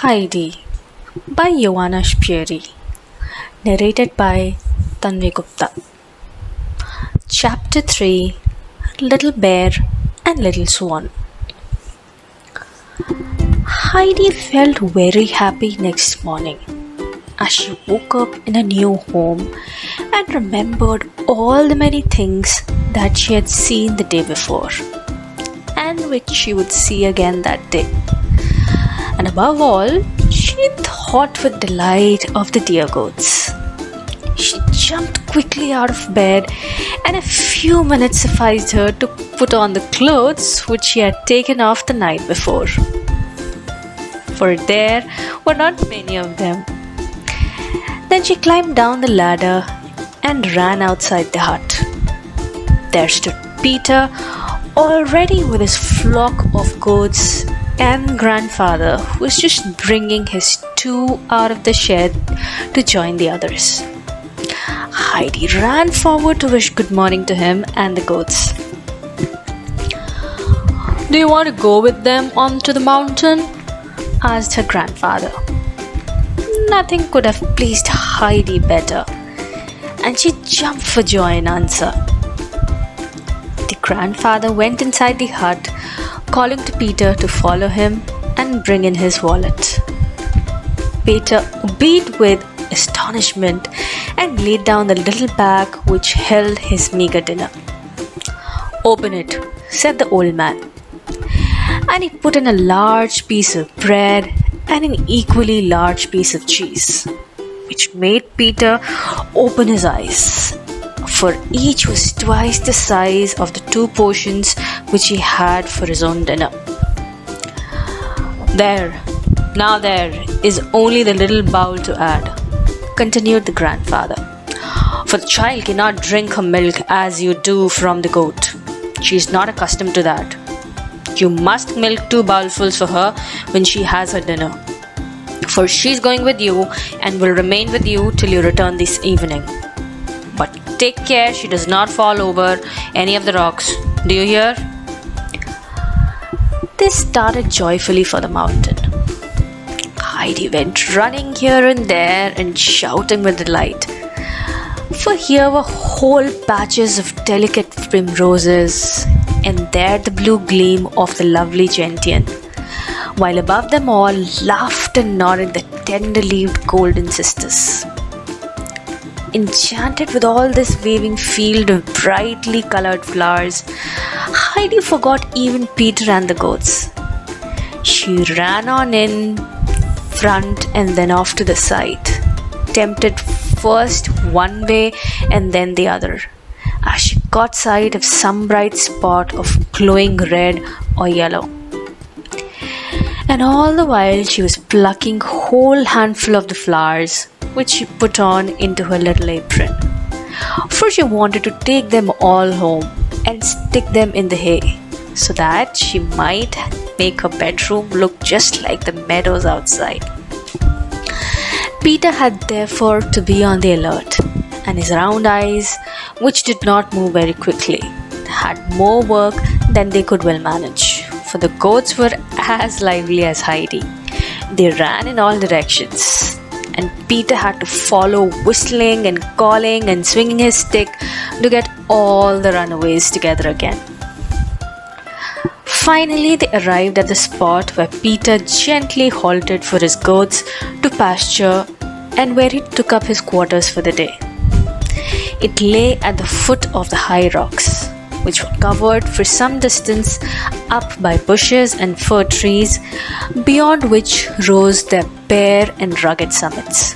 Heidi by Johanna Spyri, narrated by Tanvi Gupta. Chapter 3, Little Bear and Little Swan. Heidi felt very happy next morning as she woke up in a new home and remembered all the many things that she had seen the day before and which she would see again that day. And above all, she thought with delight of the dear goats. She jumped quickly out of bed, and a few minutes sufficed her to put on the clothes which she had taken off the night before. For there were not many of them. Then she climbed down the ladder and ran outside the hut. There stood Peter, already with his flock of goats, and grandfather, who was just bringing his two out of the shed to join the others. Heidi ran forward to wish good morning to him and the goats. "Do you want to go with them onto the mountain?" asked her grandfather. Nothing could have pleased Heidi better, and she jumped for joy in answer. The grandfather went inside the hut, calling to Peter to follow him and bring in his wallet. Peter obeyed with astonishment and laid down the little bag which held his meager dinner. "Open it," said the old man. And he put in a large piece of bread and an equally large piece of cheese, which made Peter open his eyes, for each was twice the size of the two portions which he had for his own dinner. Now there is only the little bowl to add," continued the grandfather, "for the child cannot drink her milk as you do from the goat. She is not accustomed to that. You must milk 2 bowlfuls for her when she has her dinner, for she is going with you and will remain with you till you return this evening. But take care she does not fall over any of the rocks. Do you hear?" They started joyfully for the mountain. Heidi went running here and there and shouting with delight, for here were whole patches of delicate primroses, and there the blue gleam of the lovely gentian, while above them all laughed and nodded the tender-leaved golden sisters. Enchanted with all this waving field of brightly colored flowers, Heidi forgot even Peter and the goats. She ran on in front and then off to the side, tempted first one way and then the other, as she caught sight of some bright spot of glowing red or yellow. And all the while she was plucking whole handful of the flowers, which she put on into her little apron, for she wanted to take them all home and stick them in the hay, so that she might make her bedroom look just like the meadows outside. Peter had therefore to be on the alert, and his round eyes, which did not move very quickly, had more work than they could well manage, for the goats were as lively as Heidi. They ran in all directions, and Peter had to follow, whistling and calling and swinging his stick to get all the runaways together again. Finally, they arrived at the spot where Peter gently halted for his goats to pasture and where he took up his quarters for the day. It lay at the foot of the high rocks, which were covered for some distance up by bushes and fir trees, beyond which rose their bare and rugged summits.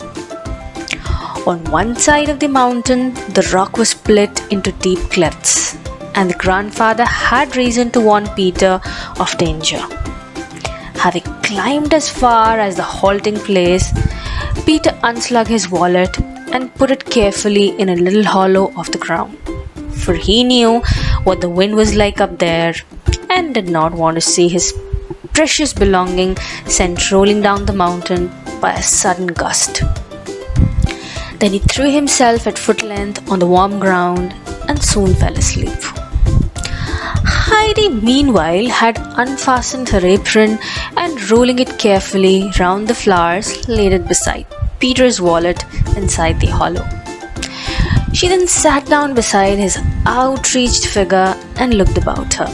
On one side of the mountain, the rock was split into deep clefts, and the grandfather had reason to warn Peter of danger. Having climbed as far as the halting place, Peter unslung his wallet and put it carefully in a little hollow of the ground, for he knew what the wind was like up there and did not want to see his precious belonging sent rolling down the mountain by a sudden gust. Then he threw himself at foot length on the warm ground and soon fell asleep. Heidi, meanwhile, had unfastened her apron and, rolling it carefully round the flowers, laid it beside Peter's wallet inside the hollow. She then sat down beside his outreached figure and looked about her.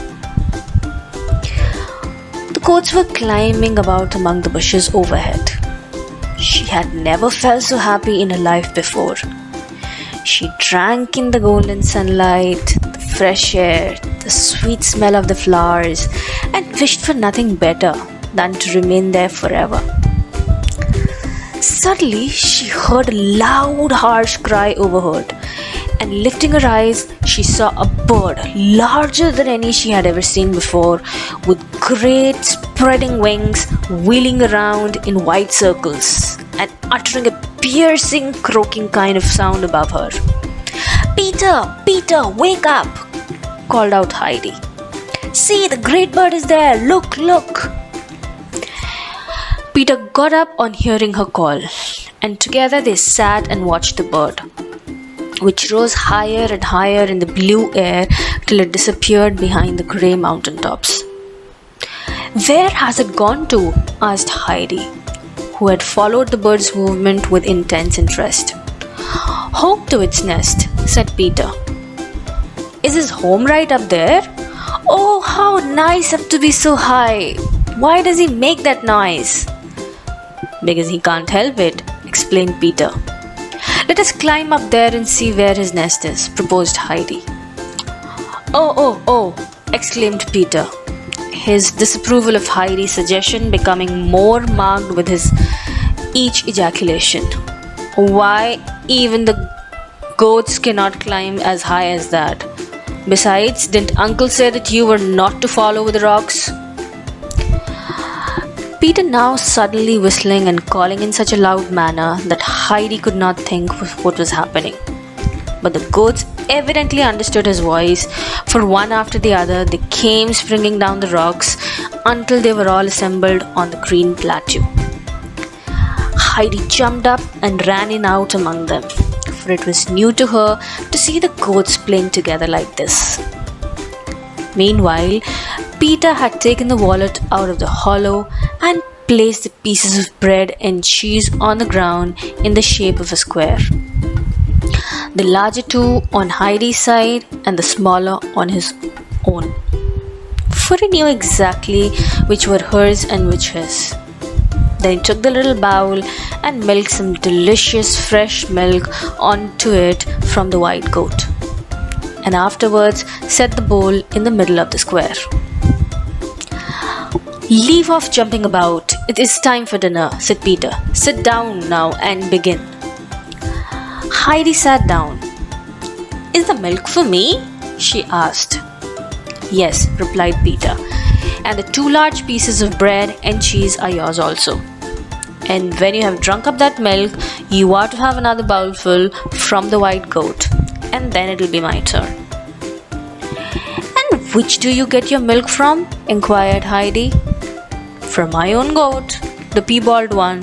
The goats were climbing about among the bushes overhead. She had never felt so happy in her life before. She drank in the golden sunlight, the fresh air, the sweet smell of the flowers, and wished for nothing better than to remain there forever. Suddenly, she heard a loud, harsh cry overhead, and lifting her eyes, she saw a bird larger than any she had ever seen before, with great spreading wings, wheeling around in wide circles and uttering a piercing, croaking kind of sound above her. "Peter! Peter! Wake up!" called out Heidi. "See, the great bird is there! Look! Look!" Peter got up on hearing her call, and together they sat and watched the bird, which rose higher and higher in the blue air till it disappeared behind the grey mountain tops. "Where has it gone to?" asked Heidi, who had followed the bird's movement with intense interest. "Home to its nest," said Peter. "Is his home right up there? Oh, how nice up to be so high! Why does he make that noise?" "Because he can't help it," explained Peter. "Let us climb up there and see where his nest is," proposed Heidi. Oh, exclaimed Peter, his disapproval of Heidi's suggestion becoming more marked with his each ejaculation. "Why, even the goats cannot climb as high as that. Besides, didn't Uncle say that you were not to fall over the rocks?" Peter now suddenly whistling and calling in such a loud manner that Heidi could not think what was happening. But the goats evidently understood his voice, for one after the other they came springing down the rocks until they were all assembled on the green plateau. Heidi jumped up and ran in out among them, for it was new to her to see the goats playing together like this. Meanwhile, Peter had taken the wallet out of the hollow and placed the pieces of bread and cheese on the ground in the shape of a square. The larger two on Heidi's side and the smaller on his own. For he knew exactly which were hers and which his. Then he took the little bowl and milked some delicious fresh milk onto it from the white goat, and afterwards set the bowl in the middle of the square. "Leave off jumping about. It is time for dinner," said Peter. "Sit down now and begin." Heidi sat down. "Is the milk for me?" she asked. "Yes," replied Peter, "and the 2 large pieces of bread and cheese are yours also. And when you have drunk up that milk, you are to have another bowlful from the white goat, and then it will be my turn." "And which do you get your milk from?" inquired Heidi. "From my own goat, the piebald one.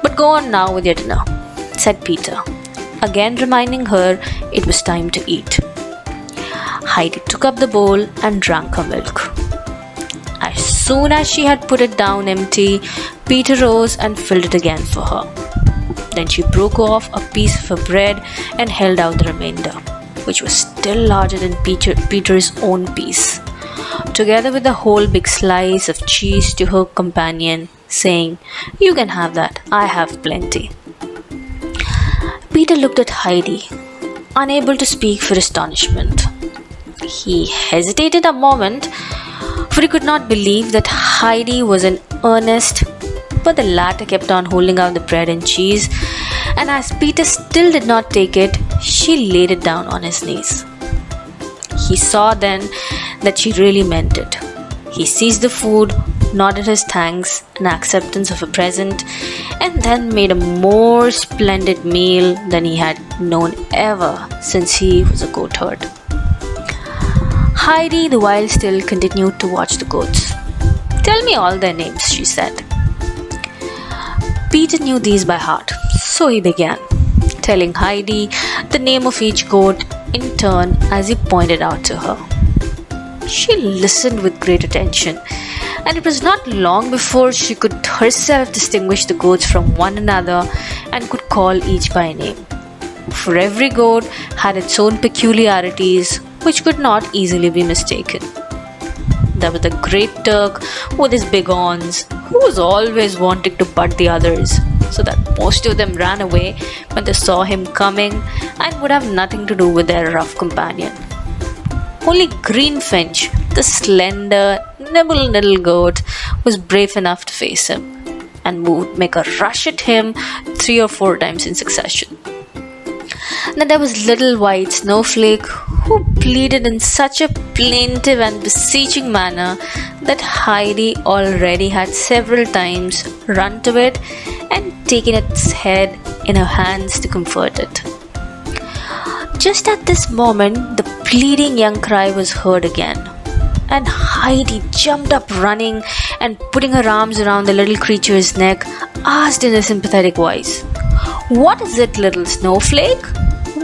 But go on now with your dinner," said Peter, again reminding her it was time to eat. Heidi took up the bowl and drank her milk. As soon as she had put it down empty, Peter rose and filled it again for her. Then she broke off a piece of her bread and held out the remainder, which was still larger than Peter's own piece, together with a whole big slice of cheese to her companion, saying, "You can have that, I have plenty." Peter looked at Heidi, unable to speak for astonishment. He hesitated a moment, for he could not believe that Heidi was in earnest, but the latter kept on holding out the bread and cheese, and as Peter still did not take it, she laid it down on his knees. He saw then that she really meant it. He seized the food, nodded his thanks and acceptance of a present, and then made a more splendid meal than he had known ever since he was a goatherd. Heidi, the while, still continued to watch the goats. "Tell me all their names," she said. Peter knew these by heart, so he began, telling Heidi the name of each goat in turn as he pointed out to her. She listened with great attention, and it was not long before she could herself distinguish the goats from one another and could call each by name. For every goat had its own peculiarities, which could not easily be mistaken. There was the great Turk with his big horns, who was always wanting to butt the others, so that most of them ran away when they saw him coming and would have nothing to do with their rough companion. Only Greenfinch, the slender, nibble little goat, was brave enough to face him and would make a rush at him 3 or 4 times in succession. Then there was little white Snowflake, who pleaded in such a plaintive and beseeching manner that Heidi already had several times run to it and taken its head in her hands to comfort it. Just at this moment, the pleading young cry was heard again, and Heidi jumped up running and putting her arms around the little creature's neck, asked in a sympathetic voice, "What is it, little Snowflake?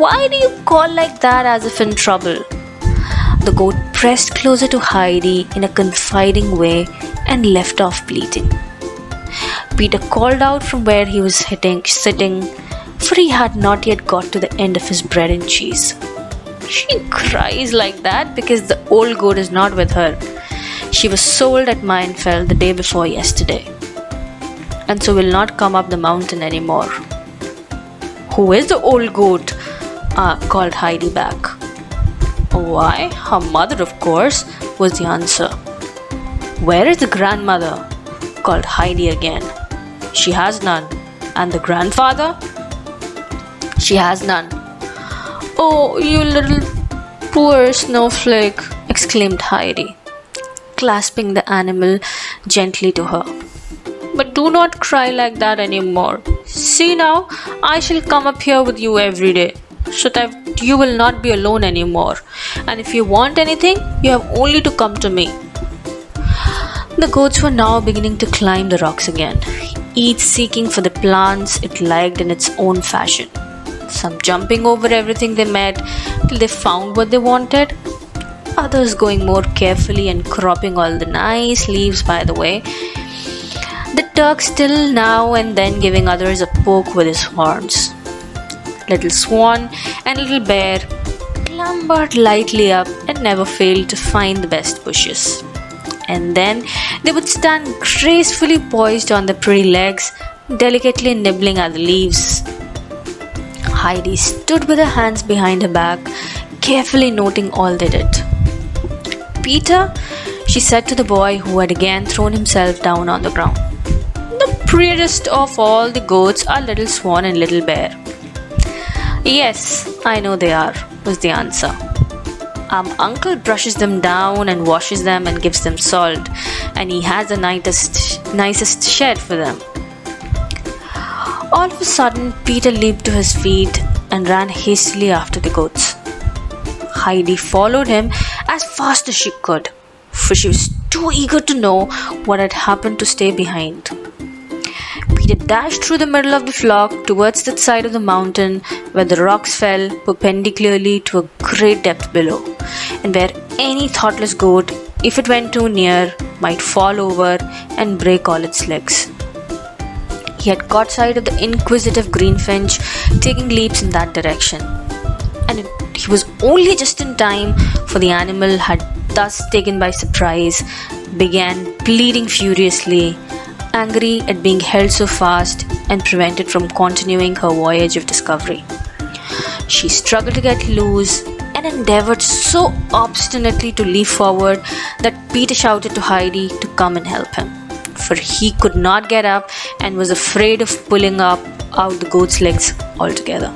Why do you call like that as if in trouble?" The goat pressed closer to Heidi in a confiding way and left off bleating. Peter called out from where he was sitting, for he had not yet got to the end of his bread and cheese. "She cries like that because the old goat is not with her. She was sold at Mainfeld the day before yesterday, and so will not come up the mountain anymore." "Who is the old goat?" called Heidi back. "Why, her mother, of course," was the answer. "Where is the grandmother?" called Heidi again. "She has none." "And the grandfather?" "She has none." "Oh, you little poor Snowflake," exclaimed Heidi, clasping the animal gently to her. "But do not cry like that anymore. See now, I shall come up here with you every day, so that you will not be alone anymore. And if you want anything, you have only to come to me." The goats were now beginning to climb the rocks again, each seeking for the plants it liked in its own fashion. Some jumping over everything they met till they found what they wanted, others going more carefully and cropping all the nice leaves by the way, the Turk still now and then giving others a poke with his horns. Little Swan and Little Bear clambered lightly up and never failed to find the best bushes. And then they would stand gracefully poised on their pretty legs, delicately nibbling at the leaves. Heidi stood with her hands behind her back, carefully noting all they did. "Peter," she said to the boy who had again thrown himself down on the ground, "the prettiest of all the goats are Little Swan and Little Bear." "Yes, I know they are," was the answer. Uncle brushes them down and washes them and gives them salt, and he has the nicest shed for them." All of a sudden, Peter leaped to his feet and ran hastily after the goats. Heidi followed him as fast as she could, for she was too eager to know what had happened to stay behind. Peter dashed through the middle of the flock towards the side of the mountain where the rocks fell perpendicularly to a great depth below, and where any thoughtless goat, if it went too near, might fall over and break all its legs. He had caught sight of the inquisitive Greenfinch taking leaps in that direction, and he was only just in time, for the animal had, thus taken by surprise, began bleating furiously, angry at being held so fast and prevented from continuing her voyage of discovery. She struggled to get loose and endeavored so obstinately to leap forward that Peter shouted to Heidi to come and help him, for he could not get up and was afraid of pulling out the goat's legs altogether.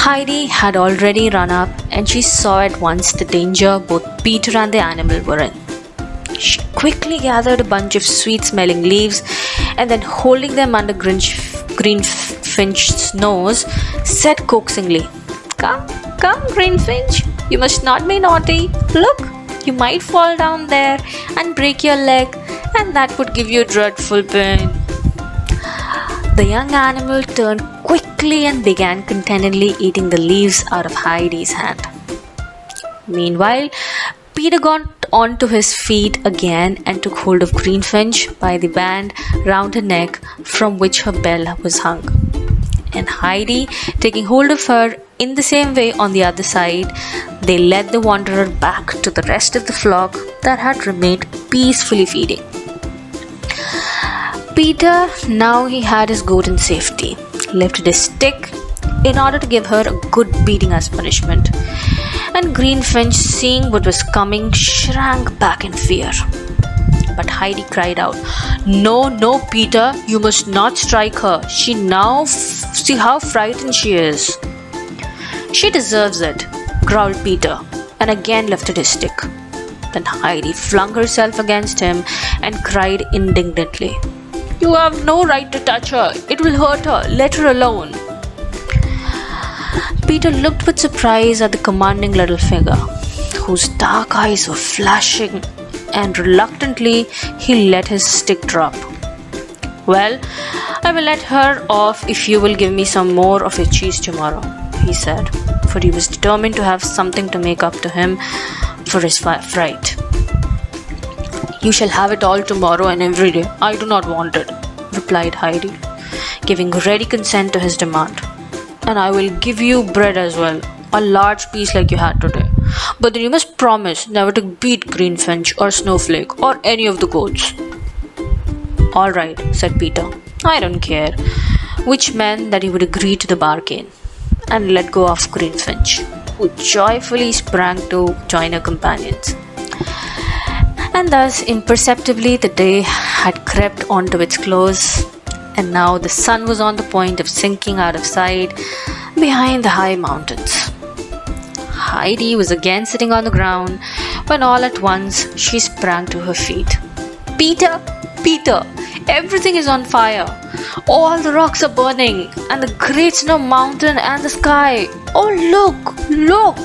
Heidi had already run up, and she saw at once the danger both Peter and the animal were in. She quickly gathered a bunch of sweet-smelling leaves, and then holding them under Greenfinch's nose, said coaxingly, "Come, come, Greenfinch, you must not be naughty. Look, you might fall down there and break your leg, and that would give you dreadful pain." The young animal turned quickly and began contentedly eating the leaves out of Heidi's hand. Meanwhile, Peter got onto his feet again and took hold of Greenfinch by the band round her neck from which her bell was hung. And Heidi, taking hold of her in the same way on the other side, they led the wanderer back to the rest of the flock that had remained peacefully feeding. Peter, now he had his goat in safety, lifted his stick in order to give her a good beating as punishment. And Greenfinch, seeing what was coming, shrank back in fear. But Heidi cried out, "No, no, Peter, you must not strike her. She now see how frightened she is." "She deserves it," growled Peter, and again lifted his stick. Then Heidi flung herself against him and cried indignantly, "You have no right to touch her. It will hurt her. Let her alone." Peter looked with surprise at the commanding little figure, whose dark eyes were flashing, and reluctantly he let his stick drop. "Well, I will let her off if you will give me some more of your cheese tomorrow," he said, for he was determined to have something to make up to him for his fright. "You shall have it all tomorrow and every day. I do not want it," replied Heidi, giving ready consent to his demand. "And I will give you bread as well, a large piece like you had today. But then you must promise never to beat Greenfinch or Snowflake or any of the goats." "All right," said Peter. "I don't care," which meant that he would agree to the bargain and let go of Greenfinch, who joyfully sprang to join her companions. And thus, imperceptibly, the day had crept onto its close, and now the sun was on the point of sinking out of sight behind the high mountains. Heidi was again sitting on the ground when all at once she sprang to her feet. "Peter! Peter! Everything is on fire! All the rocks are burning, and the great snow mountain and the sky! Oh, look! Look!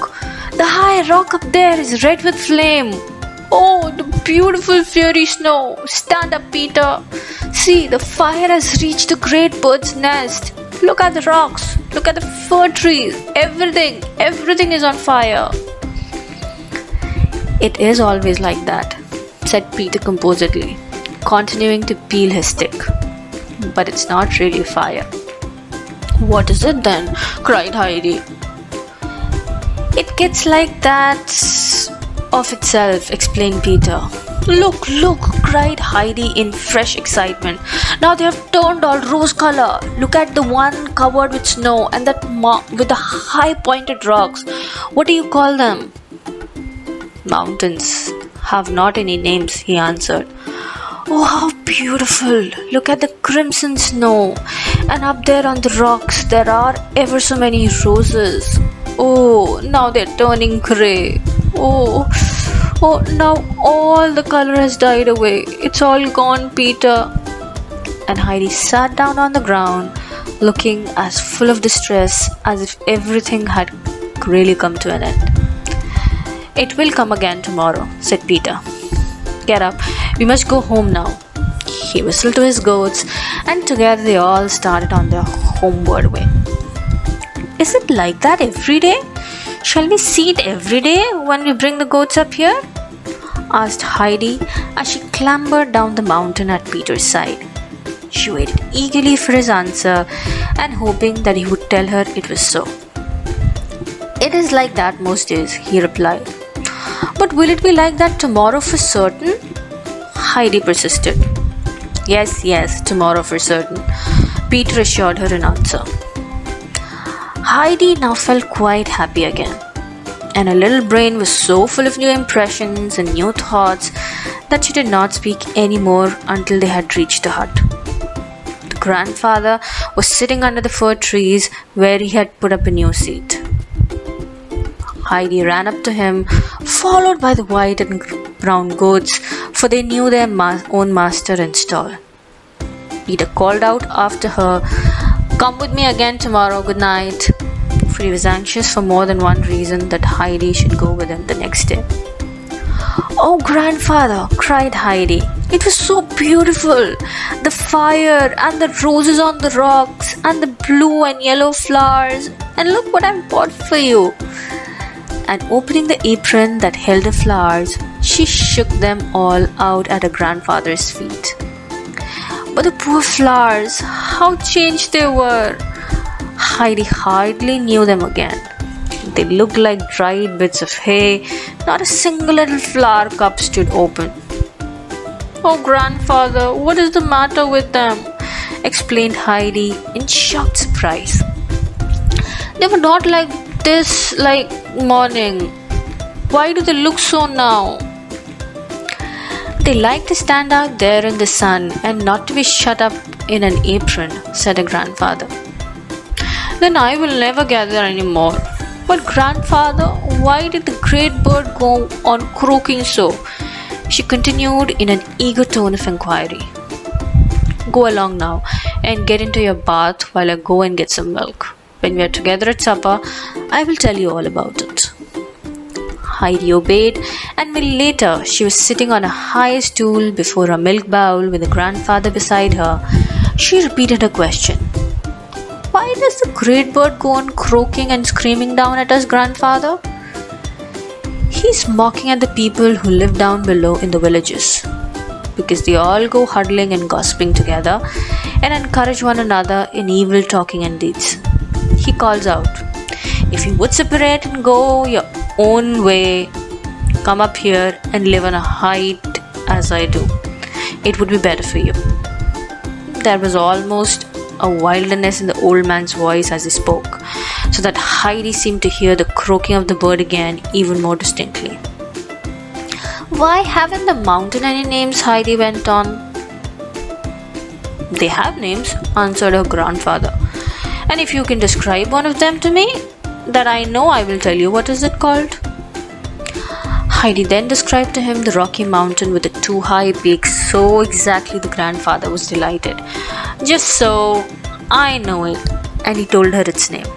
The high rock up there is red with flame! Oh, the beautiful fairy snow! Stand up, Peter! See, the fire has reached the great bird's nest! Look at the rocks! Look at the fir trees! Everything is on fire!" "It is always like that," said Peter composedly, continuing to peel his stick. "But it's not really fire." "What is it then?" cried Heidi. "It gets like that of itself," explained Peter. "Look, look!" cried Heidi in fresh excitement. "Now they have turned all rose color. Look at the one covered with snow and that with the high pointed rocks. What do you call them?" "Mountains have not any names," he answered. "Oh, how beautiful! Look at the crimson snow, and up there on the rocks there are ever so many roses. Oh, now they're turning grey. Oh, now all the color has died away. It's all gone, Peter." And Heidi sat down on the ground, looking as full of distress as if everything had really come to an end. "It will come again tomorrow," said Peter. "Get up, we must go home now." He whistled to his goats, and together they all started on their homeward way. "Is it like that every day? Shall we see it every day when we bring the goats up here?" asked Heidi as she clambered down the mountain at Peter's side. She waited eagerly for his answer and hoping that he would tell her it was so. "It is like that most days," he replied. "But will it be like that tomorrow for certain?" Heidi persisted. Yes, tomorrow for certain," Peter assured her in answer. Heidi now felt quite happy again, and her little brain was so full of new impressions and new thoughts that she did not speak any more until they had reached the hut. The grandfather was sitting under the fir trees where he had put up a new seat. Heidi ran up to him, followed by the white and brown goats, for they knew their own master in stall. Peter called out after her, "Come with me again tomorrow, good night," for he was anxious for more than one reason that Heidi should go with him the next day. "Oh, grandfather," cried Heidi, "it was so beautiful! The fire and the roses on the rocks and the blue and yellow flowers, and look what I've bought for you." and opening the apron that held the flowers, she shook them all out at her grandfather's feet. But the poor flowers, how changed they were! Heidi hardly knew them again. They looked like dried bits of hay. Not a single little flower cup stood open. "Oh, grandfather, what is the matter with them?" explained Heidi in shocked surprise. "They were not like this like morning. Why do they look so now?" "They like to stand out there in the sun and not to be shut up in an apron," said her grandfather. "Then I will never gather any more." "But grandfather, why did the great bird go on croaking so?" she continued in an eager tone of inquiry. "Go along now and get into your bath while I go and get some milk. When we are together at supper, I will tell you all about it." Heidi obeyed, and a minute later she was sitting on a high stool before a milk bowl with her grandfather beside her. She repeated her question. "Why does the great bird go on croaking and screaming down at us, grandfather?" "He's mocking at the people who live down below in the villages, because they all go huddling and gossiping together and encourage one another in evil talking and deeds. He calls out, 'If you would separate and go your own way, come up here and live on a height as I do. It would be better for you.'" There was almost a wildness in the old man's voice as he spoke, so that Heidi seemed to hear the croaking of the bird again even more distinctly. "Why haven't the mountain any names?" Heidi went on. "They have names," answered her grandfather. "And if you can describe one of them to me, that I know, I will tell you. What is it called?" Heidi then described to him the rocky mountain with the two high peaks so exactly the grandfather was delighted. "Just so, I know it," and he told her its name.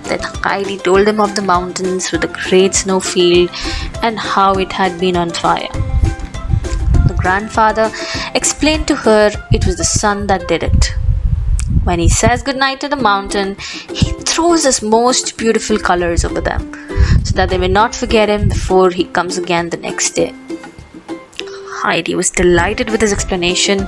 Then Heidi told him of the mountains with the great snow field and how it had been on fire. The grandfather explained to her it was the sun that did it. When he says goodnight to the mountain, he throws his most beautiful colors over them, so that they may not forget him before he comes again the next day. Heidi was delighted with his explanation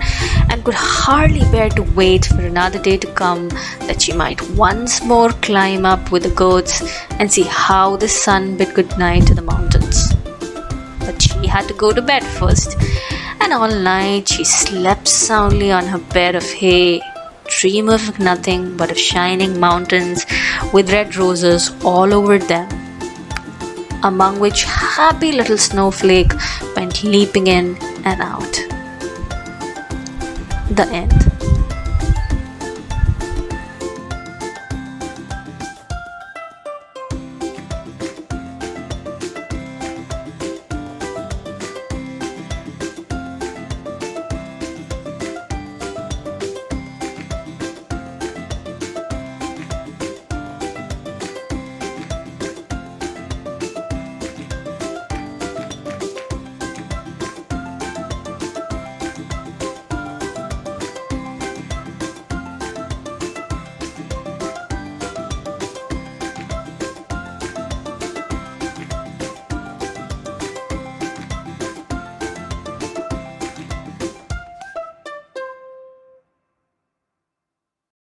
and could hardly bear to wait for another day to come, that she might once more climb up with the goats and see how the sun bid goodnight to the mountains. But she had to go to bed first, and all night she slept soundly on her bed of hay, dream of nothing but of shining mountains with red roses all over them, among which happy little snowflake went leaping in and out. The end.